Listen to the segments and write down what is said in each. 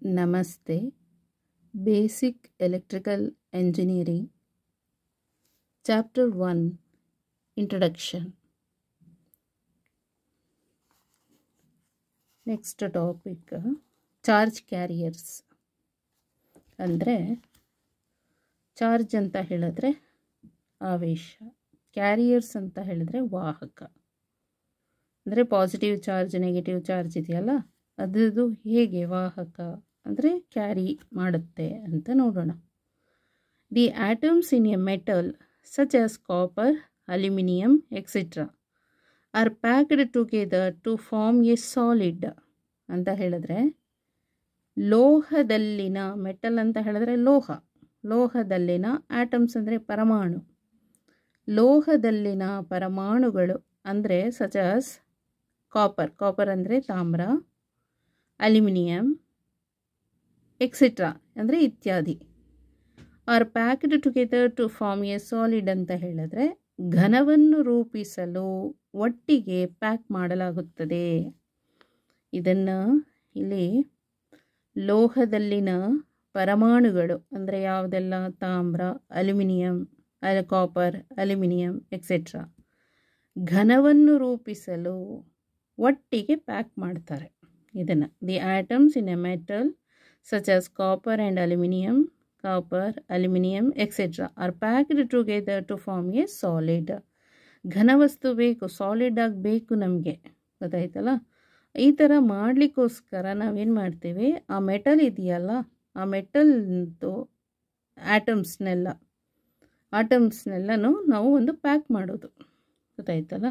Namaste. Basic Electrical Engineering. Chapter 1. Introduction. Next topic, charge carriers. ಅಂದರೆ charge ಅಂತ ಹೇಳಿದ್ರೆ ಆವೇಶ, ಕ್ಯಾರಿಯರ್ಸ್ ಅಂತ ಹೇಳಿದ್ರೆ ವಾಹಕ. ಅಂದರೆ ಪಾಸಿಟಿವ್ ಚಾರ್ಜ್ ನೆಗೆಟಿವ್ ಚಾರ್ಜ್ ಇದೆಯಲ್ಲ, ಅದು ಹೇಗೆ ವಾಹಕ ಅಂದರೆ ಕ್ಯಾರಿ ಮಾಡುತ್ತೆ ಅಂತ ನೋಡೋಣ. The atoms in a metal such as copper, aluminium etcetera are packed together to form a solid ಅಂತ ಹೇಳಿದ್ರೆ, ಲೋಹದಲ್ಲಿನ, ಮೆಟಲ್ ಅಂತ ಹೇಳಿದ್ರೆ ಲೋಹದಲ್ಲಿನ ಆಟಮ್ಸ್ ಅಂದರೆ ಪರಮಾಣು, ಲೋಹದಲ್ಲಿನ ಪರಮಾಣುಗಳು ಅಂದರೆ ಸಚ್ ಆಸ್ ಕಾಪರ್ ಅಂದರೆ ತಾಮ್ರ, ಅಲ್ಯೂಮಿನಿಯಂ ಎಕ್ಸೆಟ್ರಾ ಅಂದರೆ ಇತ್ಯಾದಿ, are packed together to form a solid ಅಂತ ಹೇಳಿದ್ರೆ ಘನವನ್ನು ರೂಪಿಸಲು ಒಟ್ಟಿಗೆ ಪ್ಯಾಕ್ ಮಾಡಲಾಗುತ್ತದೆ. ಇದನ್ನು ಇಲ್ಲಿ ಲೋಹದಲ್ಲಿನ ಪರಮಾಣುಗಳು ಅಂದರೆ ಯಾವುದೆಲ್ಲ, ತಾಮ್ರ, ಅಲ್ಯೂಮಿನಿಯಂ, ಕಾಪರ್, ಅಲ್ಯೂಮಿನಿಯಂ ಎಕ್ಸೆಟ್ರಾ, ಘನವನ್ನು ರೂಪಿಸಲು ಒಟ್ಟಿಗೆ ಪ್ಯಾಕ್ ಮಾಡ್ತಾರೆ. ಇದನ್ನು the atoms in a metal such as copper and aluminium, etcetera are packed together to form a solid. ಘನವಸ್ತು ಬೇಕು, ಸಾಲಿಡ್ ಆಗಬೇಕು ನಮಗೆ, ಗೊತ್ತಾಯ್ತಲ್ಲ. ಈ ಥರ ಮಾಡಲಿಕ್ಕೋಸ್ಕರ ನಾವೇನು ಮಾಡ್ತೀವಿ, ಆ ಮೆಟಲ್ ಇದೆಯಲ್ಲ, ಆ ಮೆಟಲ್ದು ಆಟಮ್ಸ್ನೆಲ್ಲನೂ ನಾವು ಒಂದು ಪ್ಯಾಕ್ ಮಾಡೋದು, ಗೊತ್ತಾಯ್ತಲ್ಲ.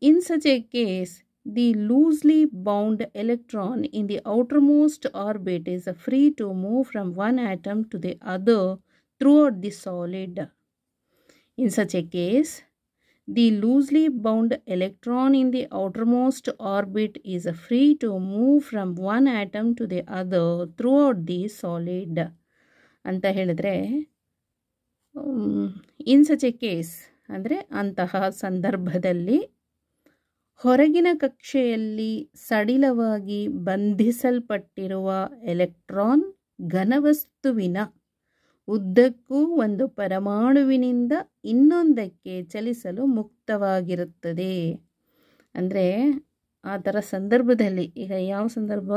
In such a case the loosely bound electron in the outermost orbit is free to move from one atom to the other throughout the solid. In such a case the loosely bound electron in the outermost orbit is free to move from one atom to the other throughout the solid ಅಂತ ಹೇಳಿದ್ರೆ, ಇನ್ such a case ಅಂದರೆ ಅಂತಹ ಸಂದರ್ಭದಲ್ಲಿ ಹೊರಗಿನ ಕಕ್ಷೆಯಲ್ಲಿ ಸಡಿಲವಾಗಿ ಬಂಧಿಸಲ್ಪಟ್ಟಿರುವ electron ಘನವಸ್ತುವಿನ ಉದ್ದಕ್ಕೂ ಒಂದು ಪರಮಾಣುವಿನಿಂದ ಇನ್ನೊಂದಕ್ಕೆ ಚಲಿಸಲು ಮುಕ್ತವಾಗಿರುತ್ತದೆ. ಅಂದರೆ ಆ ಥರ ಸಂದರ್ಭದಲ್ಲಿ, ಈಗ ಯಾವ ಸಂದರ್ಭ,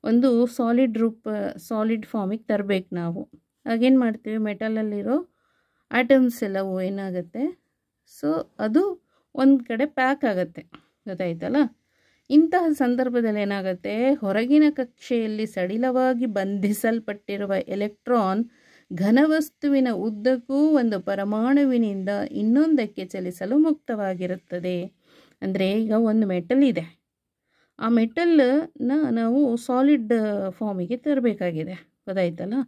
ಒಂದು ಸಾಲಿಡ್ ಫಾರ್ಮಿಗೆ ತರಬೇಕು ನಾವು, ಆಗೇನು ಮಾಡ್ತೀವಿ, ಮೆಟಲಲ್ಲಿರೋ ಆಟಮ್ಸ್ ಎಲ್ಲವೂ ಏನಾಗುತ್ತೆ, ಸೊ ಅದು ಒಂದು ಕಡೆ ಪ್ಯಾಕ್ ಆಗುತ್ತೆ, ಗೊತ್ತಾಯ್ತಲ್ಲ. ಇಂತಹ ಸಂದರ್ಭದಲ್ಲಿ ಏನಾಗುತ್ತೆ, ಹೊರಗಿನ ಕಕ್ಷೆಯಲ್ಲಿ ಸಡಿಲವಾಗಿ ಬಂಧಿಸಲ್ಪಟ್ಟಿರುವ ಎಲೆಕ್ಟ್ರಾನ್ ಘನವಸ್ತುವಿನ ಉದ್ದಕ್ಕೂ ಒಂದು ಪರಮಾಣುವಿನಿಂದ ಇನ್ನೊಂದಕ್ಕೆ ಚಲಿಸಲು ಮುಕ್ತವಾಗಿರುತ್ತದೆ. ಅಂದರೆ ಈಗ ಒಂದು ಮೆಟಲ್ ಇದೆ, ಆ ಮೆಟಲ್ನ ನಾವು ಸಾಲಿಡ್ ಫಾರ್ಮಿಗೆ ತರಬೇಕಾಗಿದೆ, ಗೊತ್ತಾಯ್ತಲ್ಲ.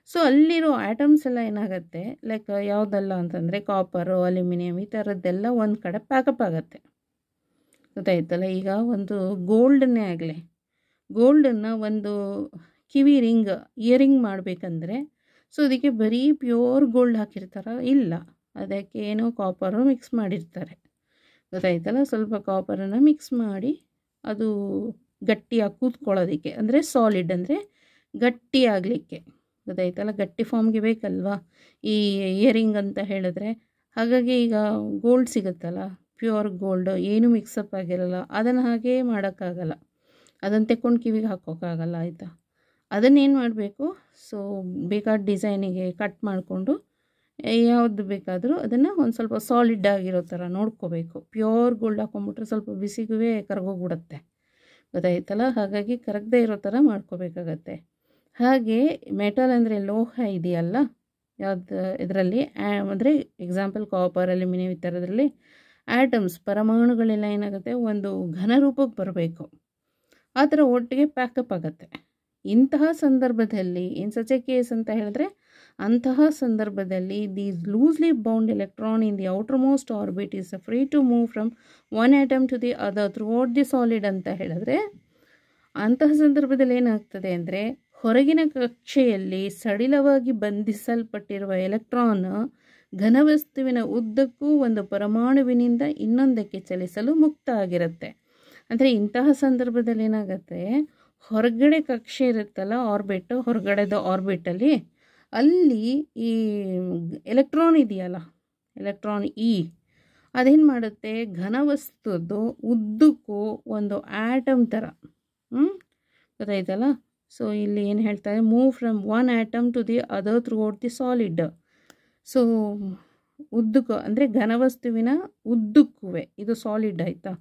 ಸೊ ಅಲ್ಲಿರೋ ಆಟಮ್ಸ್ ಎಲ್ಲ ಏನಾಗುತ್ತೆ, ಲೈಕ್ ಯಾವುದಲ್ಲ ಅಂತಂದರೆ ಕಾಪರು, ಅಲ್ಯೂಮಿನಿಯಂ ಈ ಥರದ್ದೆಲ್ಲ ಒಂದು ಕಡೆ ಪ್ಯಾಕಪ್ ಆಗುತ್ತೆ, ಗೊತ್ತಾಯ್ತಲ್ಲ. ಈಗ ಒಂದು ಗೋಲ್ಡನ್ನೇ ಆಗಲಿ, ಗೋಲ್ಡನ್ನು ಒಂದು ಕಿವಿ ರಿಂಗ್, ಇಯರಿಂಗ್ ಮಾಡಬೇಕಂದ್ರೆ ಸೊ ಅದಕ್ಕೆ ಬರೀ ಪ್ಯೂರ್ ಗೋಲ್ಡ್ ಹಾಕಿರ್ತಾರ, ಇಲ್ಲ, ಅದಕ್ಕೆ ಏನೋ ಕಾಪರು ಮಿಕ್ಸ್ ಮಾಡಿರ್ತಾರೆ, ಗೊತ್ತಾಯ್ತಲ್ಲ. ಸ್ವಲ್ಪ ಕಾಪರನ್ನು ಮಿಕ್ಸ್ ಮಾಡಿ ಅದು ಗಟ್ಟಿಯಾಗಿ ಕೂತ್ಕೊಳ್ಳೋದಕ್ಕೆ, ಅಂದರೆ ಸಾಲಿಡ್ ಅಂದರೆ ಗಟ್ಟಿಯಾಗಲಿಕ್ಕೆ, ಗೊತ್ತಾಯ್ತಲ್ಲ. ಗಟ್ಟಿ ಫಾರ್ಮ್ಗೆ ಬೇಕಲ್ವಾ ಈ ಇಯರಿಂಗ್ ಅಂತ ಹೇಳಿದ್ರೆ. ಹಾಗಾಗಿ ಈಗ ಗೋಲ್ಡ್ ಸಿಗುತ್ತಲ್ಲ, ಪ್ಯೂರ್ ಗೋಲ್ಡ್, ಏನು ಮಿಕ್ಸಪ್ ಆಗಿರಲ್ಲ, ಅದನ್ನು ಹಾಗೇ ಮಾಡೋಕ್ಕಾಗಲ್ಲ, ಅದನ್ನು ತೆಕ್ಕೊಂಡು ಕಿವಿಗೆ ಹಾಕೋಕ್ಕಾಗಲ್ಲ, ಆಯಿತಾ. ಅದನ್ನೇನು ಮಾಡಬೇಕು, ಸೊ ಬೇಕಾದ ಡಿಸೈನಿಗೆ ಕಟ್ ಮಾಡಿಕೊಂಡು ಯಾವುದು ಬೇಕಾದರೂ ಅದನ್ನು ಒಂದು ಸ್ವಲ್ಪ ಸಾಲಿಡ್ ಆಗಿರೋ ಥರ ನೋಡ್ಕೋಬೇಕು. ಪ್ಯೂರ್ ಗೋಲ್ಡ್ ಹಾಕೊಂಡ್ಬಿಟ್ರೆ ಸ್ವಲ್ಪ ಬಿಸಿಗೂ ಕರಗೋಗ್ಬಿಡುತ್ತೆ, ಗೊತ್ತಾಯ್ತಲ್ಲ. ಹಾಗಾಗಿ ಕರಗದೇ ಇರೋ ಥರ ಮಾಡ್ಕೋಬೇಕಾಗತ್ತೆ. ಹಾಗೆ ಮೆಟಲ್ ಅಂದರೆ ಲೋಹ ಇದೆಯಲ್ಲ, ಯಾವ್ದು ಇದರಲ್ಲಿ ಅಂದರೆ ಎಕ್ಸಾಂಪಲ್ ಕಾಪರ್, ಅಲ್ಯೂಮಿನಿಯಂ ಈ ಥರದ್ರಲ್ಲಿ ಆಟಮ್ಸ್ ಪರಮಾಣುಗಳೆಲ್ಲ ಏನಾಗುತ್ತೆ, ಒಂದು ಘನ ರೂಪಕ್ಕೆ ಬರಬೇಕು, ಆ ಥರ ಒಟ್ಟಿಗೆ ಪ್ಯಾಕಪ್ ಆಗುತ್ತೆ. ಇಂತಹ ಸಂದರ್ಭದಲ್ಲಿ, ಇನ್ ಸಚ್ ಎ ಕೇಸ್ ಅಂತ ಹೇಳಿದ್ರೆ ಅಂತಹ ಸಂದರ್ಭದಲ್ಲಿ the loosely bound electron in the outermost orbit is free to move from one atom to the other throughout the solid ಅಂತ ಹೇಳಿದ್ರೆ, ಅಂತಹ ಸಂದರ್ಭದಲ್ಲಿ ಏನಾಗ್ತದೆ ಅಂದರೆ ಹೊರಗಿನ ಕಕ್ಷೆಯಲ್ಲಿ ಸಡಿಲವಾಗಿ ಬಂಧಿಸಲ್ಪಟ್ಟಿರುವ ಎಲೆಕ್ಟ್ರಾನ್ ಘನವಸ್ತುವಿನ ಉದ್ದಕ್ಕೂ ಒಂದು ಪರಮಾಣುವಿನಿಂದ ಇನ್ನೊಂದಕ್ಕೆ ಚಲಿಸಲು ಮುಕ್ತ ಆಗಿರುತ್ತೆ. ಅಂದರೆ ಇಂತಹ ಸಂದರ್ಭದಲ್ಲಿ ಏನಾಗುತ್ತೆ, ಹೊರಗಡೆ ಕಕ್ಷೆ ಇರುತ್ತಲ್ಲ ಆರ್ಬಿಟ್, ಹೊರಗಡೆದ ಆರ್ಬಿಟಲ್ಲಿ ಅಲ್ಲಿ ಈ ಎಲೆಕ್ಟ್ರಾನ್ ಇದೆಯಲ್ಲ, ಎಲೆಕ್ಟ್ರಾನ್ ಅದೇನು ಮಾಡುತ್ತೆ, ಘನವಸ್ತುದು ಉದ್ದಕ್ಕೂ ಒಂದು ಆಟಮ್ ಥರ ಗೊತ್ತಾಯ್ತಲ್ಲ. ಸೊ ಇಲ್ಲಿ ಏನು ಹೇಳ್ತಾರೆ, move from one atom to the other throughout the solid. So ಉದ್ದಕ್ಕೂ ಅಂದರೆ ಘನವಸ್ತುವಿನ ಉದ್ದಕ್ಕೂ, ಇದು ಸಾಲಿಡ್ ಆಯಿತಾ,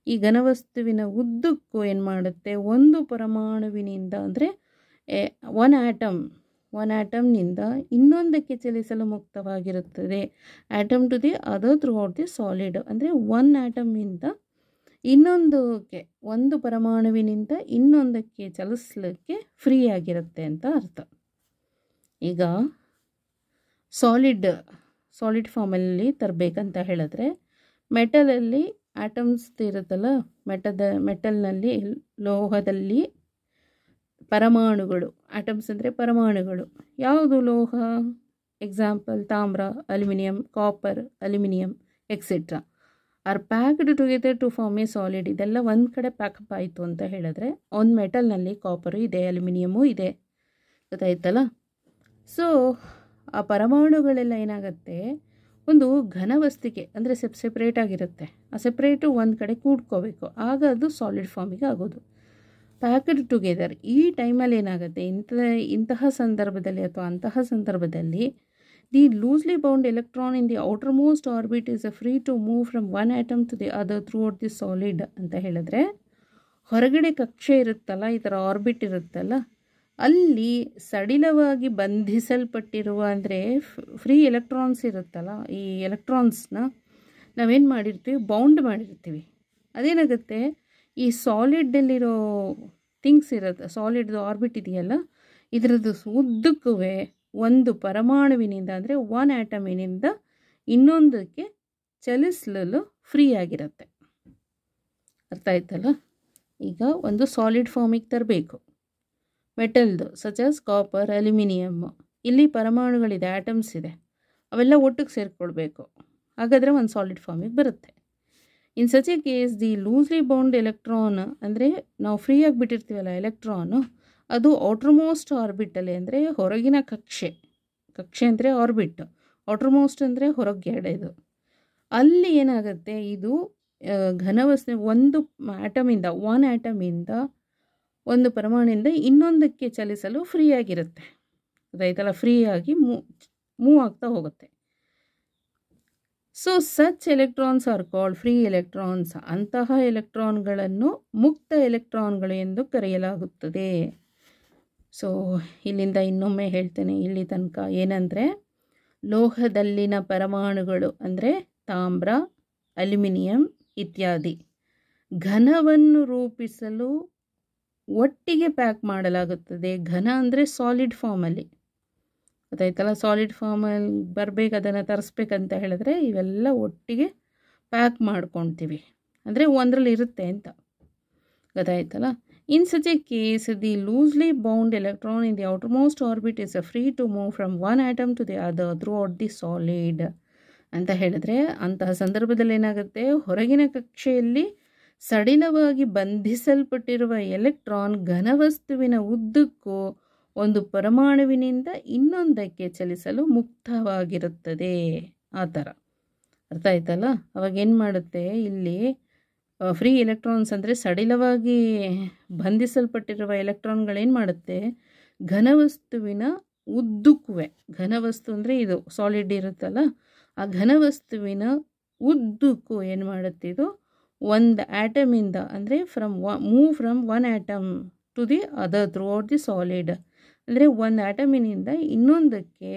ಈ ಘನವಸ್ತುವಿನ ಉದ್ದಕ್ಕೂ ಏನು ಮಾಡುತ್ತೆ, ಒಂದು ಪರಮಾಣುವಿನಿಂದ ಅಂದರೆ ಒನ್ ಆಟಮ್ನಿಂದ ಇನ್ನೊಂದಕ್ಕೆ ಚಲಿಸಲು ಮುಕ್ತವಾಗಿರುತ್ತದೆ. Atom to the other throughout the solid ಅಂದರೆ ಒನ್ ಆಟಮ್ನಿಂದ ಇನ್ನೊಂದಕ್ಕೆ, ಒಂದು ಪರಮಾಣುವಿನಿಂದ ಇನ್ನೊಂದಕ್ಕೆ ಚಲಿಸಲಿಕ್ಕೆ ಫ್ರೀ ಆಗಿರುತ್ತೆ ಅಂತ ಅರ್ಥ. ಈಗ ಸಾಲಿಡ್ ಫಾರ್ಮಲ್ಲಿ ತರಬೇಕಂತ ಹೇಳಿದ್ರೆ ಮೆಟಲಲ್ಲಿ ಆಟಮ್ಸ್ ಇರುತ್ತಲ್ಲ, ಮೆಟಲ್ನಲ್ಲಿ ಲೋಹದಲ್ಲಿ ಪರಮಾಣುಗಳು, ಆಟಮ್ಸ್ ಅಂದರೆ ಪರಮಾಣುಗಳು. ಯಾವುದು ಲೋಹ? ಎಕ್ಸಾಂಪಲ್ ತಾಮ್ರ, ಅಲ್ಯೂಮಿನಿಯಂ, copper, aluminium etcetera are packed together to form a solid. ಇದೆಲ್ಲ ಒಂದು ಕಡೆ ಪ್ಯಾಕಪ್ ಆಯಿತು ಅಂತ ಹೇಳಿದ್ರೆ ಒಂದು ಮೆಟಲ್ನಲ್ಲಿ ಕಾಪರು ಇದೆ, ಅಲ್ಯೂಮಿನಿಯಮು ಇದೆ, ಗೊತ್ತಾಯ್ತಲ್ಲ. ಸೊ ಆ ಪರಮಾಣುಗಳೆಲ್ಲ ಏನಾಗುತ್ತೆ, ಒಂದು ಘನವಸ್ತಿಗೆ ಅಂದರೆ ಸೆಪ್ರೇಟ್ ಆಗಿರುತ್ತೆ, ಆ ಸೆಪ್ರೇಟು ಒಂದು ಕಡೆ ಕೂಡ್ಕೋಬೇಕು, ಆಗ ಅದು ಸಾಲಿಡ್ ಫಾರ್ಮಿಗೆ ಆಗೋದು. ಪ್ಯಾಕ್ಡ್ ಟುಗೆದರ್ ಈ ಟೈಮಲ್ಲಿ ಏನಾಗುತ್ತೆ, ಇಂತಹ ಸಂದರ್ಭದಲ್ಲಿ ಅಥವಾ ಅಂತಹ ಸಂದರ್ಭದಲ್ಲಿ the loosely bound electron in the outermost orbit is free to move from one atom to the other throughout the solid ಅಂತ ಹೇಳಿದ್ರೆ, ಹೊರಗಡೆ ಕಕ್ಷೆ ಇರುತ್ತಲ್ಲ, ಈ ಥರ ಆರ್ಬಿಟ್ ಇರುತ್ತಲ್ಲ, ಅಲ್ಲಿ ಸಡಿಲವಾಗಿ ಬಂಧಿಸಲ್ಪಟ್ಟಿರುವ ಅಂದರೆ ಫ್ರೀ ಎಲೆಕ್ಟ್ರಾನ್ಸ್ ಇರುತ್ತಲ್ಲ, ಈ ಎಲೆಕ್ಟ್ರಾನ್ಸ್ನ ನಾವೇನು ಮಾಡಿರ್ತೀವಿ, ಬೌಂಡ್ ಮಾಡಿರ್ತೀವಿ. ಅದೇನಾಗುತ್ತೆ, ಈ ಸಾಲಿಡಲ್ಲಿರೋ ಥಿಂಗ್ಸ್ ಇರುತ್ತೆ, ಸಾಲಿಡ್ದು ಆರ್ಬಿಟ್ ಇದೆಯಲ್ಲ, ಇದರದ್ದು ಉದ್ದಕ್ಕೂ ಒಂದು ಪರಮಾಣುವಿನಿಂದ ಅಂದರೆ ಒನ್ ಆಟಮಿನಿಂದ ಇನ್ನೊಂದಕ್ಕೆ ಚಲಿಸಲು ಫ್ರೀ ಆಗಿರುತ್ತೆ. ಅರ್ಥ ಆಯ್ತಲ್ಲ. ಈಗ ಒಂದು ಸಾಲಿಡ್ ಫಾರ್ಮಿಗೆ ತರಬೇಕು ಮೆಟಲ್ದು, ಸಚ್ ಆಸ್ ಕಾಪರ್, ಅಲ್ಯೂಮಿನಿಯಮ್. ಇಲ್ಲಿ ಪರಮಾಣುಗಳಿದೆ, ಆಟಮ್ಸ್ ಇದೆ, ಅವೆಲ್ಲ ಒಟ್ಟಿಗೆ ಸೇರಿಕೊಳ್ಬೇಕು, ಹಾಗಾದರೆ ಒಂದು ಸಾಲಿಡ್ ಫಾರ್ಮಿಗೆ ಬರುತ್ತೆ. ಇನ್ such a case the loosely bound electron ಅಂದರೆ ನಾವು ಫ್ರೀ ಆಗಿಬಿಟ್ಟಿರ್ತೀವಲ್ಲ ಎಲೆಕ್ಟ್ರಾನು, ಅದು ಔಟರ್ಮೋಸ್ಟ್ ಆರ್ಬಿಟಲ್ಲಿ ಅಂದರೆ ಹೊರಗಿನ ಕಕ್ಷೆ ಅಂದರೆ ಆರ್ಬಿಟ್, ಔಟರ್ಮೋಸ್ಟ್ ಅಂದರೆ ಹೊರಗಡೆದು, ಅಲ್ಲಿ ಏನಾಗುತ್ತೆ, ಇದು ಘನವಸ್ತು ಒಂದು ಆಟಮಿಂದ ಒಂದು ಪರಮಾಣುವಿಂದ ಇನ್ನೊಂದಕ್ಕೆ ಚಲಿಸಲು ಫ್ರೀ ಆಗಿರುತ್ತೆ, ಅದಾಯ್ತಲ್ಲ, ಫ್ರೀಯಾಗಿ ಮೂವ್ ಆಗ್ತಾ ಹೋಗುತ್ತೆ. So such electrons are called free electrons. ಅಂತಹ ಎಲೆಕ್ಟ್ರಾನ್ಗಳನ್ನು ಮುಕ್ತ ಎಲೆಕ್ಟ್ರಾನ್ಗಳು ಎಂದು ಕರೆಯಲಾಗುತ್ತದೆ. ಸೊ ಇಲ್ಲಿಂದ ಇನ್ನೊಮ್ಮೆ ಹೇಳ್ತೇನೆ ಇಲ್ಲಿ ತನಕ ಏನಂದರೆ, ಲೋಹದಲ್ಲಿನ ಪರಮಾಣುಗಳು ಅಂದರೆ ತಾಮ್ರ, ಅಲ್ಯೂಮಿನಿಯಂ ಇತ್ಯಾದಿ ಘನವನ್ನು ರೂಪಿಸಲು ಒಟ್ಟಿಗೆ ಪ್ಯಾಕ್ ಮಾಡಲಾಗುತ್ತದೆ. ಘನ ಅಂದರೆ ಸಾಲಿಡ್ ಫಾರ್ಮಲ್ಲಿ, ಗೊತ್ತಾಯ್ತಲ್ಲ. ಸಾಲಿಡ್ ಫಾರ್ಮಲ್ಲಿ ಬರಬೇಕು, ಅದನ್ನು ತರಿಸ್ಬೇಕಂತ ಹೇಳಿದ್ರೆ ಇವೆಲ್ಲ ಒಟ್ಟಿಗೆ ಪ್ಯಾಕ್ ಮಾಡ್ಕೊಳ್ತೀವಿ, ಅಂದರೆ ಒಂದರಲ್ಲಿ ಇರುತ್ತೆ ಅಂತ, ಗೊತ್ತಾಯ್ತಲ್ಲ. In such a case the loosely bound electron in the outermost orbit is free to move from one atom to the other throughout the solid ಅಂತ ಹೇಳಿದ್ರೆ, ಅಂತಹ ಸಂದರ್ಭದಲ್ಲಿ ಏನಾಗುತ್ತೆ, ಹೊರಗಿನ ಕಕ್ಷೆಯಲ್ಲಿ ಸಡಿಲವಾಗಿ ಬಂಧಿಸಲ್ಪಟ್ಟಿರುವ ಎಲೆಕ್ಟ್ರಾನ್ ಘನವಸ್ತುವಿನ ಉದ್ದಕ್ಕೂ ಒಂದು ಪರಮಾಣುವಿನಿಂದ ಇನ್ನೊಂದಕ್ಕೆ ಚಲಿಸಲು ಮುಕ್ತವಾಗಿರುತ್ತದೆ. ಆ ಥರ ಅರ್ಥ ಆಯ್ತಲ್ಲ. ಅವಾಗ ಏನು ಮಾಡುತ್ತೆ, ಇಲ್ಲಿ ಫ್ರೀ ಎಲೆಕ್ಟ್ರಾನ್ಸ್ ಅಂದರೆ ಸಡಿಲವಾಗಿ ಬಂಧಿಸಲ್ಪಟ್ಟಿರುವ ಎಲೆಕ್ಟ್ರಾನ್ಗಳೇನು ಮಾಡುತ್ತೆ, ಘನವಸ್ತುವಿನ ಉದ್ದಕ್ಕೂ, ಘನವಸ್ತು ಅಂದರೆ ಇದು ಸಾಲಿಡ್ ಇರುತ್ತಲ್ಲ, ಆ ಘನವಸ್ತುವಿನ ಉದ್ದಕ್ಕೂ ಏನು ಮಾಡುತ್ತೆ, ಇದು ಒಂದು ಆಟಮಿಂದ ಅಂದರೆ move from one atom to the other throughout the solid ಅಂದರೆ ಒಂದು ಆಟಮಿನಿಂದ ಇನ್ನೊಂದಕ್ಕೆ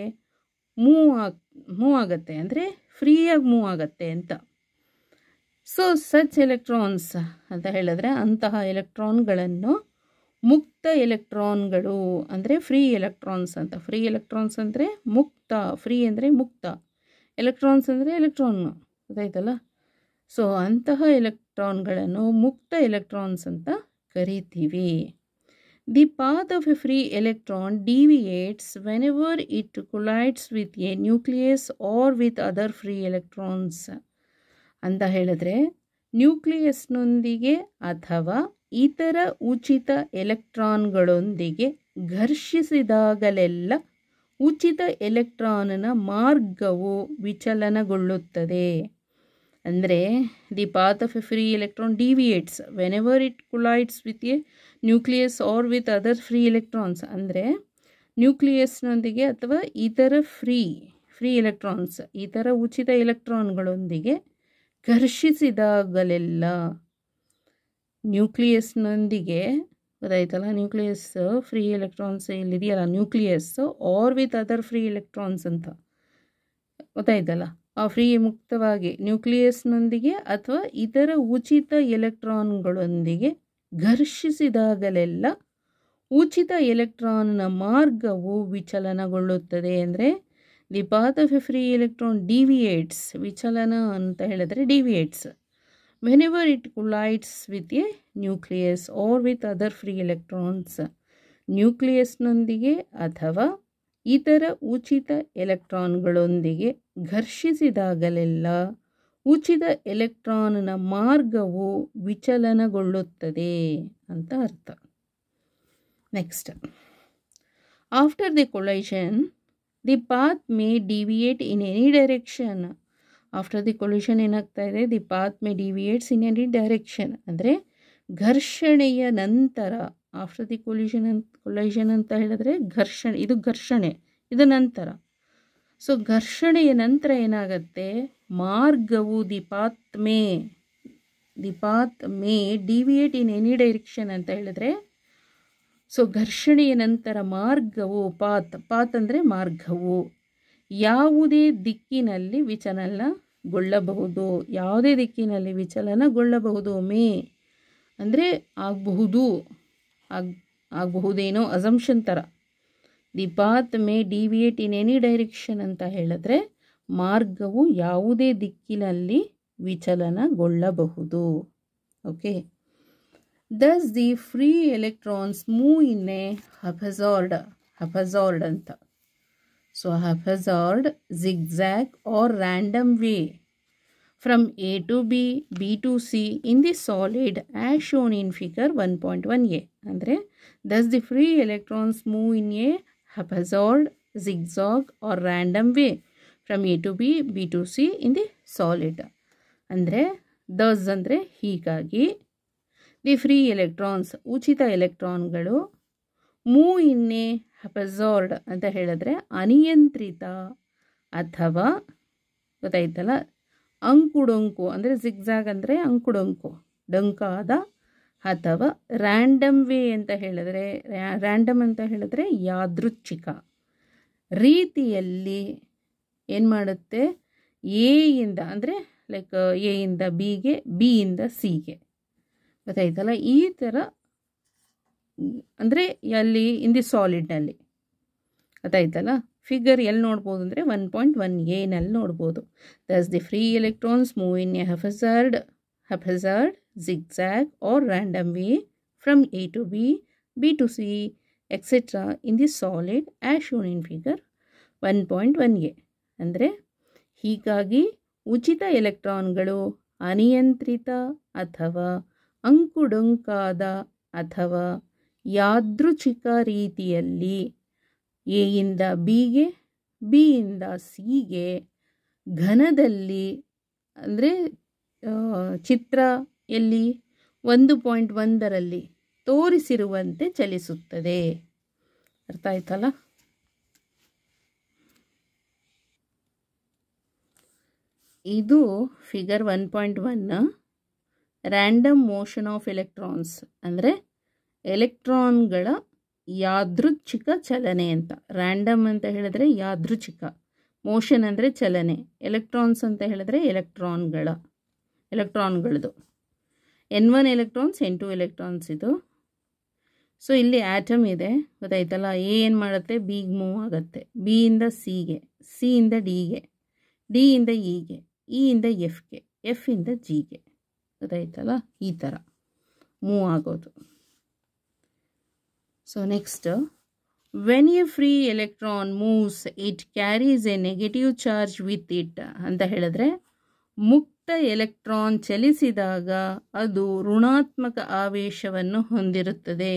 ಮೂವ್ ಆಗುತ್ತೆ, ಅಂದರೆ ಫ್ರೀಯಾಗಿ ಮೂವ್ ಆಗುತ್ತೆ ಅಂತ. ಸೊ ಸಚ್ ಎಲೆಕ್ಟ್ರಾನ್ಸ್ ಅಂತ ಹೇಳಿದ್ರೆ, ಅಂತಹ ಎಲೆಕ್ಟ್ರಾನ್ಗಳನ್ನು ಮುಕ್ತ ಎಲೆಕ್ಟ್ರಾನ್ಗಳು ಅಂದರೆ ಫ್ರೀ ಎಲೆಕ್ಟ್ರಾನ್ಸ್ ಅಂತ. ಫ್ರೀ ಎಲೆಕ್ಟ್ರಾನ್ಸ್ ಅಂದರೆ ಮುಕ್ತ, ಫ್ರೀ ಅಂದರೆ ಮುಕ್ತ, ಎಲೆಕ್ಟ್ರಾನ್ಸ್ ಅಂದರೆ ಎಲೆಕ್ಟ್ರಾನ್, ಗೊತ್ತಾಯ್ತಲ್ಲ. ಸೊ ಅಂತಹ ಎಲೆಕ್ಟ್ರಾನ್ಗಳನ್ನು ಮುಕ್ತ ಎಲೆಕ್ಟ್ರಾನ್ಸ್ ಅಂತ ಕರಿತೀವಿ. The path of a free electron deviates whenever it collides with a nucleus or with other free electrons ಅಂತ ಹೇಳಿದ್ರೆ, ನ್ಯೂಕ್ಲಿಯಸ್ನೊಂದಿಗೆ ಅಥವಾ ಇತರ ಉಚಿತ ಎಲೆಕ್ಟ್ರಾನ್ಗಳೊಂದಿಗೆ ಘರ್ಷಿಸಿದಾಗಲೆಲ್ಲ ಉಚಿತ ಎಲೆಕ್ಟ್ರಾನ್ನ ಮಾರ್ಗವು ವಿಚಲನಗೊಳ್ಳುತ್ತದೆ. ಅಂದರೆ the path of a free electron deviates whenever it collides with a nucleus or with other free electrons. ಅಂದರೆ ನ್ಯೂಕ್ಲಿಯಸ್ನೊಂದಿಗೆ ಅಥವಾ ಇತರ ಫ್ರೀ ಎಲೆಕ್ಟ್ರಾನ್ಸ್, ಇತರ ಉಚಿತ ಎಲೆಕ್ಟ್ರಾನ್ಗಳೊಂದಿಗೆ ಘರ್ಷಿಸಿದಾಗಲೆಲ್ಲ, ನ್ಯೂಕ್ಲಿಯಸ್ನೊಂದಿಗೆ ಗೊತ್ತಾಯ್ತಲ್ಲ, ನ್ಯೂಕ್ಲಿಯಸ್ ಫ್ರೀ ಎಲೆಕ್ಟ್ರಾನ್ಸ್ ಇಲ್ಲಿದೆಯಲ್ಲ nucleus, or with other free electrons ಅಂತ ಗೊತ್ತಾಯ್ತಲ್ಲ, ಆ ಫ್ರೀ ಮುಕ್ತವಾಗಿ ನ್ಯೂಕ್ಲಿಯಸ್ನೊಂದಿಗೆ ಅಥವಾ ಇತರ ಉಚಿತ ಎಲೆಕ್ಟ್ರಾನ್ಗಳೊಂದಿಗೆ ಘರ್ಷಿಸಿದಾಗಲೆಲ್ಲ ಉಚಿತ ಎಲೆಕ್ಟ್ರಾನ್ನ ಮಾರ್ಗವು ವಿಚಲನಗೊಳ್ಳುತ್ತದೆ. ಅಂದರೆ the path of a free electron deviates, ವಿಚಲನ ಅಂತ ಹೇಳಿದ್ರೆ deviates, whenever it collides with a nucleus or with other free electrons. ನ್ಯೂಕ್ಲಿಯಸ್ನೊಂದಿಗೆ ಅಥವಾ ಇತರ ಉಚಿತ ಎಲೆಕ್ಟ್ರಾನ್ಗಳೊಂದಿಗೆ ಘರ್ಷಿಸಿದಾಗಲೆಲ್ಲ ಉಚಿತ ಎಲೆಕ್ಟ್ರಾನ್ನ ಮಾರ್ಗವು ವಿಚಲನಗೊಳ್ಳುತ್ತದೆ ಅಂತ ಅರ್ಥ. Next, after the collision the path may deviate in any direction. After the collision ಏನಾಗ್ತಾ ಇದೆ, the path may deviates in any direction. ಅಂದರೆ ಘರ್ಷಣೆಯ ನಂತರ, ಆಫ್ಟರ್ ದಿ ಕೊಲ್ಯೂಷನ್ ಅಂತ ಹೇಳಿದ್ರೆ ಘರ್ಷಣೆ, ಇದು ಘರ್ಷಣೆ, ಇದು ನಂತರ. ಸೊ ಘರ್ಷಣೆಯ ನಂತರ ಏನಾಗುತ್ತೆ, ಮಾರ್ಗವು the path may deviate in any direction ಅಂತ ಹೇಳಿದ್ರೆ, ಸೊ ಘರ್ಷಣೆಯ ನಂತರ ಮಾರ್ಗವು ಪಾತ್ ಅಂದರೆ ಮಾರ್ಗವು ಯಾವುದೇ ದಿಕ್ಕಿನಲ್ಲಿ ವಿಚಲನಗೊಳ್ಳಬಹುದು. ಯಾವುದೇ ದಿಕ್ಕಿನಲ್ಲಿ ವಿಚಲನಗೊಳ್ಳಬಹುದು. ಮೇ ಅಂದರೆ ಆಗಬಹುದೇನೋ, ಅಸಂಪ್ಷನ್ ಥರ. The path may deviate in any direction ಅಂತ ಹೇಳಿದ್ರೆ ಮಾರ್ಗವು ಯಾವುದೇ ದಿಕ್ಕಿನಲ್ಲಿ ವಿಚಲನಗೊಳ್ಳಬಹುದು. Okay. Thus the free electrons move in a haphazard ಅಂತ. So haphazard, zigzag or random way from A to B, B to C in the solid as shown in figure 1.1a. ಅಂದರೆ thus the free electrons move in a haphazard, zigzag or random way from A to B, B to C in the solid. ಅಂದರೆ thus ಅಂದರೆ ಹೀಗಾಗಿ, the free electrons ಉಚಿತ ಎಲೆಕ್ಟ್ರಾನ್ಗಳು move in A ಹಪಜಾರ್ಡ್ ಅಂತ ಹೇಳಿದ್ರೆ ಅನಿಯಂತ್ರಿತ ಅಥವಾ ಗೊತ್ತಾಯ್ತಲ್ಲ ಅಂಕುಡೊಂಕು, ಅಂದರೆ ಜಿಗ್ಜಾಗ್ ಅಂದರೆ ಅಂಕುಡೊಂಕು ಡೊಂಕಾದ, ಅಥವಾ ರ್ಯಾಂಡಮ್ ವೇ ಅಂತ ಹೇಳಿದ್ರೆ, ರ್ಯಾಂಡಮ್ ಅಂತ ಹೇಳಿದ್ರೆ ಯಾದೃಚ್ಛಿಕ ರೀತಿಯಲ್ಲಿ ಏನು ಮಾಡುತ್ತೆ, ಎಯಿಂದ ಅಂದರೆ ಲೈಕ್ ಎಯಿಂದ ಬಿಗೆ, ಬಿಯಿಂದ ಸಿಗೆ ಗೊತ್ತಾಯ್ತಲ್ಲ, ಈ ಥರ. ಅಂದರೆ ಅಲ್ಲಿ ಇನ್ ದಿ ಸಾಲಿಡ್ನಲ್ಲಿ ಗೊತ್ತಾಯ್ತಲ್ಲ. ಫಿಗರ್ ಎಲ್ಲಿ ನೋಡ್ಬೋದು ಅಂದರೆ 1.1a ನೋಡ್ಬೋದು. Thus the free electrons move in a haphazard, zigzag or random way from A to B, B to C, etc. in the solid as shown in figure 1.1a. ಅಂದರೆ ಹೀಗಾಗಿ ಉಚಿತ ಎಲೆಕ್ಟ್ರಾನ್ಗಳು ಅನಿಯಂತ್ರಿತ ಅಥವಾ ಅಂಕುಡೊಂಕಾದ ಅಥವಾ ಯಾದೃಚ್ಛಿಕ ರೀತಿಯಲ್ಲಿ ಎಯಿಂದ ಬಿಗೆ, ಬಿಯಿಂದ ಸಿಗೆ ಘನದಲ್ಲಿ, ಅಂದರೆ ಚಿತ್ರ ಎಲ್ಲಿ 1.1ರಲ್ಲಿ ತೋರಿಸಿರುವಂತೆ ಚಲಿಸುತ್ತದೆ. ಅರ್ಥ ಆಯ್ತಲ್ಲ. ಇದು figure 1.1 random motion of electrons, ಅಂದರೆ ಎಲೆಕ್ಟ್ರಾನ್ಗಳ ಯಾದೃಚ್ಛಿಕ ಚಲನೆ ಅಂತ. ರ್ಯಾಂಡಮ್ ಅಂತ ಹೇಳಿದ್ರೆ ಯಾದೃಚ್ಛಿಕ, ಮೋಷನ್ ಅಂದರೆ ಚಲನೆ, ಎಲೆಕ್ಟ್ರಾನ್ಸ್ ಅಂತ ಹೇಳಿದ್ರೆ ಎಲೆಕ್ಟ್ರಾನ್ಗಳದು. N1 ಎಲೆಕ್ಟ್ರಾನ್ಸ್, N2 ಎಲೆಕ್ಟ್ರಾನ್ಸ್ ಇದು. ಸೊ ಇಲ್ಲಿ ಆಟಮ್ ಇದೆ ಗೊತ್ತಾಯ್ತಲ್ಲ. ಎ ಏನು ಮಾಡುತ್ತೆ, ಬಿಗೆ ಮೂವ್ ಆಗುತ್ತೆ, ಬಿಯಿಂದ ಸಿಗೆ, ಸಿಯಿಂದ ಡಿಗೆ, ಡಿಯಿಂದ ಇಗೆ, ಇಯಿಂದ ಎಫ್ಗೆ, ಎಫಿಂದ ಜಿಗೆ ಗೊತ್ತಾಯ್ತಲ್ಲ. ಈ ಥರ ಮೂವ್ ಆಗೋದು. So next, when A free electron moves it carries a negative charge with it ಅಂತ ಹೇಳಿದ್ರೆ, ಮುಕ್ತ ಎಲೆಕ್ಟ್ರಾನ್ ಚಲಿಸಿದಾಗ ಅದು ಋಣಾತ್ಮಕ ಆವೇಶವನ್ನು ಹೊಂದಿರುತ್ತದೆ.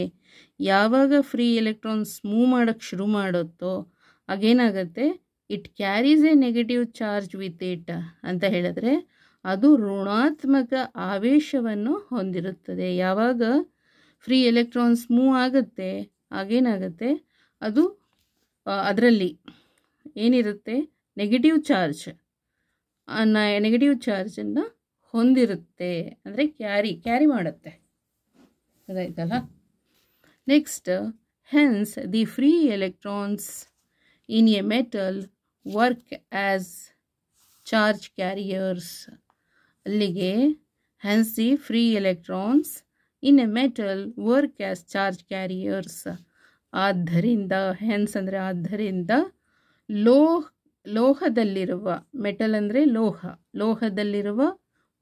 ಯಾವಾಗ ಫ್ರೀ ಎಲೆಕ್ಟ್ರಾನ್ಸ್ ಮೂವ್ ಮಾಡೋಕ್ಕೆ ಶುರು ಮಾಡುತ್ತೋ ಆಗೇನಾಗುತ್ತೆ, it carries a negative charge with it ಅಂತ ಹೇಳಿದ್ರೆ ಅದು ಋಣಾತ್ಮಕ ಆವೇಶವನ್ನು ಹೊಂದಿರುತ್ತದೆ. ಯಾವಾಗ ಫ್ರೀ ಎಲೆಕ್ಟ್ರಾನ್ಸ್ ಮೂವ್ ಆಗುತ್ತೆ ಆಗೇನಾಗುತ್ತೆ, ಅದು ಅದರಲ್ಲಿ ಏನಿರುತ್ತೆ ನೆಗೆಟಿವ್ ಚಾರ್ಜನ್ನು ಹೊಂದಿರುತ್ತೆ, ಅಂದರೆ ಕ್ಯಾರಿ ಮಾಡುತ್ತೆ. ಅದಾಯ್ತಲ್ಲ. Next, hence the free electrons in a metal work as charge carriers. ಅಲ್ಲಿಗೆ hence the free electrons in a metal work as charge carriers. ಆದ್ದರಿಂದ ಹೆನ್ಸ್ ಅಂದರೆ ಆದ್ದರಿಂದ ಲೋಹದಲ್ಲಿರುವ, ಮೆಟಲ್ ಅಂದರೆ ಲೋಹದಲ್ಲಿರುವ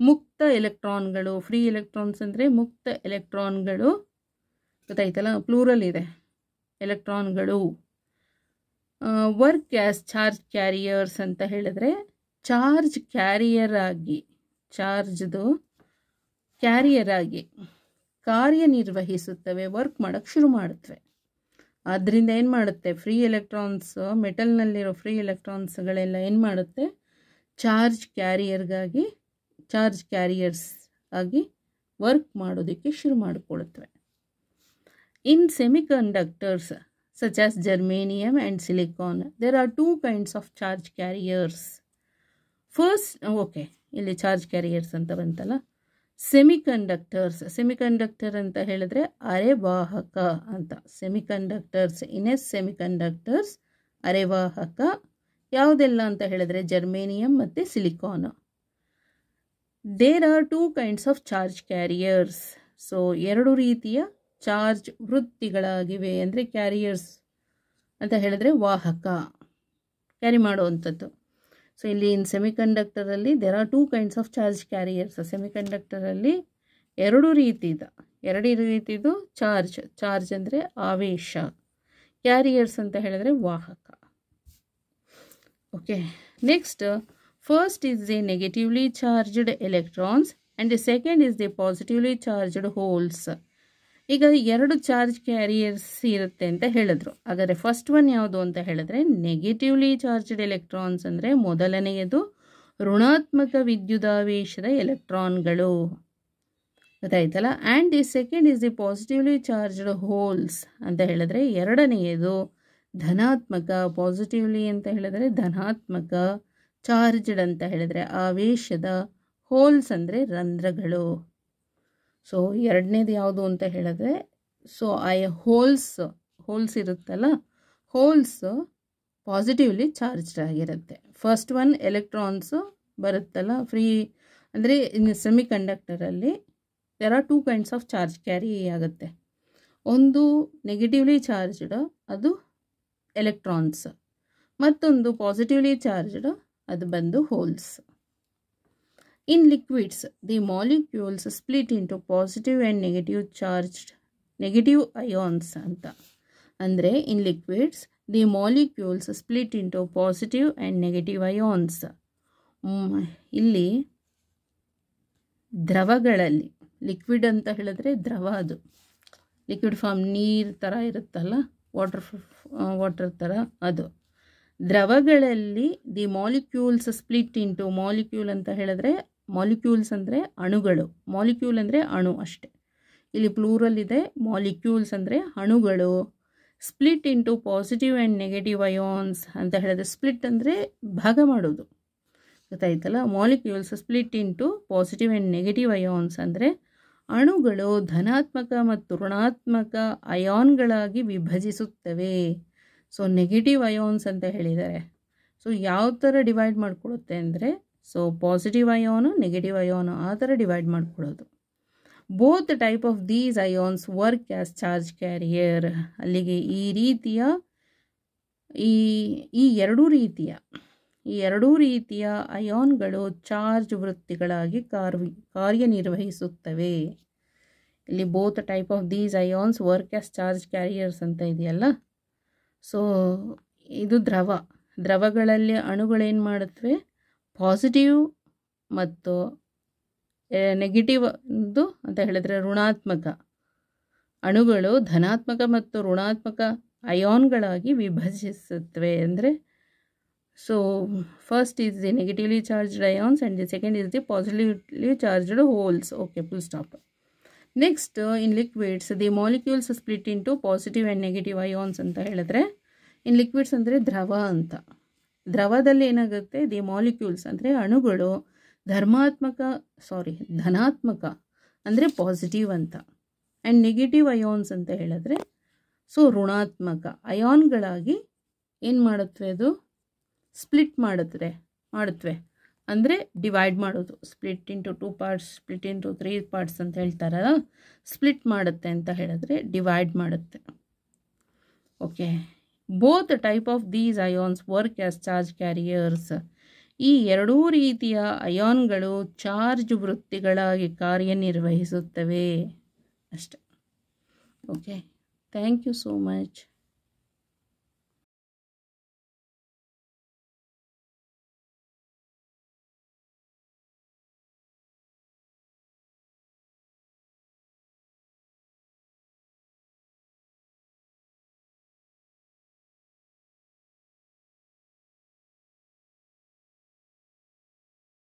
ಮುಕ್ತ ಎಲೆಕ್ಟ್ರಾನ್ಗಳು, ಫ್ರೀ ಎಲೆಕ್ಟ್ರಾನ್ಸ್ ಅಂದರೆ ಮುಕ್ತ ಎಲೆಕ್ಟ್ರಾನ್ಗಳು, ಗೊತ್ತಾಯ್ತಲ್ಲ, ಪ್ಲೂರಲ್ ಇದೆ, ಎಲೆಕ್ಟ್ರಾನ್ಗಳು. ವರ್ಕ್ ಆ್ಯಸ್ ಚಾರ್ಜ್ ಕ್ಯಾರಿಯರ್ಸ್ ಅಂತ ಹೇಳಿದ್ರೆ ಚಾರ್ಜ್ ಕ್ಯಾರಿಯರ್ ಆಗಿ ಕಾರ್ಯನಿರ್ವಹಿಸುತ್ತವೆ, ವರ್ಕ್ ಮಾಡೋಕ್ಕೆ ಶುರು ಮಾಡುತ್ತವೆ. ಆದ್ದರಿಂದ ಏನು ಮಾಡುತ್ತೆ, ಫ್ರೀ ಎಲೆಕ್ಟ್ರಾನ್ಸ್, ಮೆಟಲ್ನಲ್ಲಿರೋ ಫ್ರೀ ಎಲೆಕ್ಟ್ರಾನ್ಸ್ಗಳೆಲ್ಲ ಏನು ಮಾಡುತ್ತೆ, ಚಾರ್ಜ್ ಕ್ಯಾರಿಯರ್ಸ್ ಆಗಿ ವರ್ಕ್ ಮಾಡೋದಕ್ಕೆ ಶುರು ಮಾಡಿಕೊಳ್ಳುತ್ತವೆ. ಇನ್ semiconductors such as germanium and silicon, there are two kinds of charge carriers. First, ಇಲ್ಲಿ ಚಾರ್ಜ್ ಕ್ಯಾರಿಯರ್ಸ್ ಅಂತ ಬಂತಲ್ಲ, ಸೆಮಿಕಂಡಕ್ಟರ್ ಅಂತ ಹೇಳಿದ್ರೆ ಅರೆವಾಹಕ ಅಂತ. ಸೆಮಿಕಂಡಕ್ಟರ್ಸ್ ಅರೆವಾಹಕ ಯಾವುದೆಲ್ಲ ಅಂತ ಹೇಳಿದ್ರೆ ಜರ್ಮೇನಿಯಂ ಮತ್ತು silicon. There are two kinds of charge carriers. So ಎರಡು ರೀತಿಯ ಚಾರ್ಜ್ ವೃತ್ತಿಗಳಾಗಿವೆ. ಅಂದರೆ ಕ್ಯಾರಿಯರ್ಸ್ ಅಂತ ಹೇಳಿದ್ರೆ ವಾಹಕ, ಕ್ಯಾರಿ ಮಾಡುವಂಥದ್ದು. ಸೊ ಇಲ್ಲಿ ಇನ್ ಸೆಮಿಕಂಡಕ್ಟರಲ್ಲಿ there are two kinds of charge carriers. ಸೆಮಿಕಂಡಕ್ಟರಲ್ಲಿ ಎರಡು ರೀತಿದು ಚಾರ್ಜ್ ಅಂದರೆ ಆವೇಶ, ಕ್ಯಾರಿಯರ್ಸ್ ಅಂತ ಹೇಳಿದ್ರೆ ವಾಹಕ. Okay, next, first is the negatively charged electrons and the second is the positively charged holes. ಈಗ ಎರಡು ಚಾರ್ಜ್ ಕ್ಯಾರಿಯರ್ಸ್ ಇರುತ್ತೆ ಅಂತ ಹೇಳಿದ್ರು. ಹಾಗಾದರೆ ಫಸ್ಟ್ ಒನ್ ಯಾವುದು ಅಂತ ಹೇಳಿದ್ರೆ ನೆಗೆಟಿವ್ಲಿ ಚಾರ್ಜ್ಡ್ ಎಲೆಕ್ಟ್ರಾನ್ಸ್ ಅಂದರೆ ಮೊದಲನೆಯದು ಋಣಾತ್ಮಕ ವಿದ್ಯುದಾವೇಶದ ಎಲೆಕ್ಟ್ರಾನ್ಗಳು, ಗೊತ್ತಾಯ್ತಲ್ಲ. And the second is the positively charged holes ಅಂತ ಹೇಳಿದ್ರೆ ಎರಡನೆಯದು ಧನಾತ್ಮಕ, ಪಾಸಿಟಿವ್ಲಿ ಅಂತ ಹೇಳಿದ್ರೆ ಧನಾತ್ಮಕ, ಚಾರ್ಜ್ಡ್ ಅಂತ ಹೇಳಿದ್ರೆ ಆವೇಶದ, ಹೋಲ್ಸ್ ಅಂದರೆ ರಂಧ್ರಗಳು. ಸೊ ಎರಡನೇದು ಯಾವುದು ಅಂತ ಹೇಳಿದ್ರೆ, ಸೊ ಹೋಲ್ಸ್ ಇರುತ್ತಲ್ಲ, ಹೋಲ್ಸ್ ಪಾಸಿಟಿವ್ಲಿ ಚಾರ್ಜ್ಡ್ ಆಗಿರುತ್ತೆ. ಫಸ್ಟ್ ಒನ್ ಎಲೆಕ್ಟ್ರಾನ್ಸ್ ಬರುತ್ತಲ್ಲ ಫ್ರೀ, ಅಂದರೆ ಇನ್ನು ಸೆಮಿಕಂಡಕ್ಟರಲ್ಲಿ there are two kinds of charge carry ಆಗುತ್ತೆ. ಒಂದು ನೆಗೆಟಿವ್ಲಿ ಚಾರ್ಜ್ಡ್, ಅದು ಎಲೆಕ್ಟ್ರಾನ್ಸ್, ಮತ್ತೊಂದು ಪಾಸಿಟಿವ್ಲಿ ಚಾರ್ಜ್ಡ್, ಅದು ಬಂದು holes. In liquids, the molecules split into positive and negative ions ಅಂತ. ಅಂದರೆ in liquids, the molecules split into positive and negative ions. ಇಲ್ಲಿ ದ್ರವಗಳಲ್ಲಿ, liquid ಅಂತ ಹೇಳಿದ್ರೆ ದ್ರವ, ಅದು ಲಿಕ್ವಿಡ್ ಫಾರ್ಮ್ ನೀರು ಥರ ಇರುತ್ತಲ್ಲ, ವಾಟರ್ ಥರ, ಅದು ದ್ರವಗಳಲ್ಲಿ the molecules split into, molecule ಅಂತ ಹೇಳಿದ್ರೆ ಮಾಲಿಕ್ಯೂಲ್ಸ್ ಅಂದರೆ ಅಣುಗಳು, ಮಾಲಿಕ್ಯೂಲ್ ಅಂದರೆ ಅಣು ಅಷ್ಟೆ, ಇಲ್ಲಿ ಪ್ಲೂರಲ್ ಇದೆ. ಮಾಲಿಕ್ಯೂಲ್ಸ್ ಅಂದರೆ ಅಣುಗಳು. Split into positive and negative ions ಅಂತ ಹೇಳಿದ್ರೆ, ಸ್ಪ್ಲಿಟ್ ಅಂದರೆ ಭಾಗ ಮಾಡೋದು, ಗೊತ್ತಾಯ್ತಲ್ಲ. Molecules split into positive and negative ions ಅಂದರೆ ಅಣುಗಳು ಧನಾತ್ಮಕ ಮತ್ತು ಋಣಾತ್ಮಕ ಅಯಾನ್ಗಳಾಗಿ ವಿಭಜಿಸುತ್ತವೆ. ಸೊ ನೆಗೆಟಿವ್ ಅಯಾನ್ಸ್ ಅಂತ ಹೇಳಿದ್ದಾರೆ. ಸೊ ಯಾವ ಥರ ಡಿವೈಡ್ ಮಾಡಿಕೊಡುತ್ತೆ ಅಂದರೆ, ಸೊ ಪಾಸಿಟಿವ್ ಅಯಾನು, ನೆಗೆಟಿವ್ ಅಯಾನು, ಆ ಥರ ಡಿವೈಡ್ ಮಾಡಿಕೊಡೋದು. Both type of these ions work as charge carrier. ಅಲ್ಲಿಗೆ ಈ ಎರಡೂ ರೀತಿಯ ಅಯಾನ್ಗಳು ಚಾರ್ಜ್ ವೃತ್ತಿಗಳಾಗಿ ಕಾರ್ಯನಿರ್ವಹಿಸುತ್ತವೆ. ಇಲ್ಲಿ both type of these ions work as charge carriers ಅಂತ ಇದೆಯಲ್ಲ. ಸೊ ಇದು ದ್ರವಗಳಲ್ಲಿ ಅಣುಗಳೇನು ಮಾಡುತ್ತವೆ, ಪಾಸಿಟಿವ್ ಮತ್ತು ನೆಗೆಟಿವ್ ಅಂತ ಹೇಳಿದ್ರೆ ಋಣಾತ್ಮಕ ಅಣುಗಳು ಧನಾತ್ಮಕ ಮತ್ತು ಋಣಾತ್ಮಕ ಅಯಾನ್ಗಳಾಗಿ ವಿಭಜಿಸುತ್ತವೆ. ಅಂದರೆ so first is the negatively charged ions and the second is the positively charged holes. Okay, full stop. Next in liquids the molecules split into positive and negative ions ಅಂತ ಹೇಳಿದ್ರೆ, ಇನ್ ಲಿಕ್ವಿಡ್ಸ್ ಅಂದರೆ ದ್ರವ ಅಂತ. ದ್ರವದಲ್ಲಿ ಏನಾಗುತ್ತೆ, ದಿ ಮಾಲಿಕ್ಯೂಲ್ಸ್ ಅಂದರೆ ಅಣುಗಳು ಧನಾತ್ಮಕ ಅಂದರೆ ಪಾಸಿಟಿವ್ ಅಂತ, ಆ್ಯಂಡ್ ನೆಗೆಟಿವ್ ಅಯಾನ್ಸ್ ಅಂತ ಹೇಳಿದ್ರೆ ಸೊ ಋಣಾತ್ಮಕ ಅಯಾನ್ಗಳಾಗಿ ಏನು ಮಾಡುತ್ತವೆ, ಅದು ಸ್ಪ್ಲಿಟ್ ಮಾಡುತ್ತವೆ ಅಂದರೆ ಡಿವೈಡ್ ಮಾಡೋದು. Split into 2 parts, split into 3 parts ಅಂತ ಹೇಳ್ತಾರಲ್ಲ, ಸ್ಪ್ಲಿಟ್ ಮಾಡುತ್ತೆ ಅಂತ ಹೇಳಿದ್ರೆ ಡಿವೈಡ್ ಮಾಡುತ್ತೆ. Okay, both type of these ions work as charge carriers. ಈ ಎರಡೂ ರೀತಿಯ ಅಯಾನ್ಗಳು ಚಾರ್ಜ್ ವೃತ್ತಿಗಳಾಗಿ ಕಾರ್ಯನಿರ್ವಹಿಸುತ್ತವೆ ಅಷ್ಟೆ. Okay, thank you so much.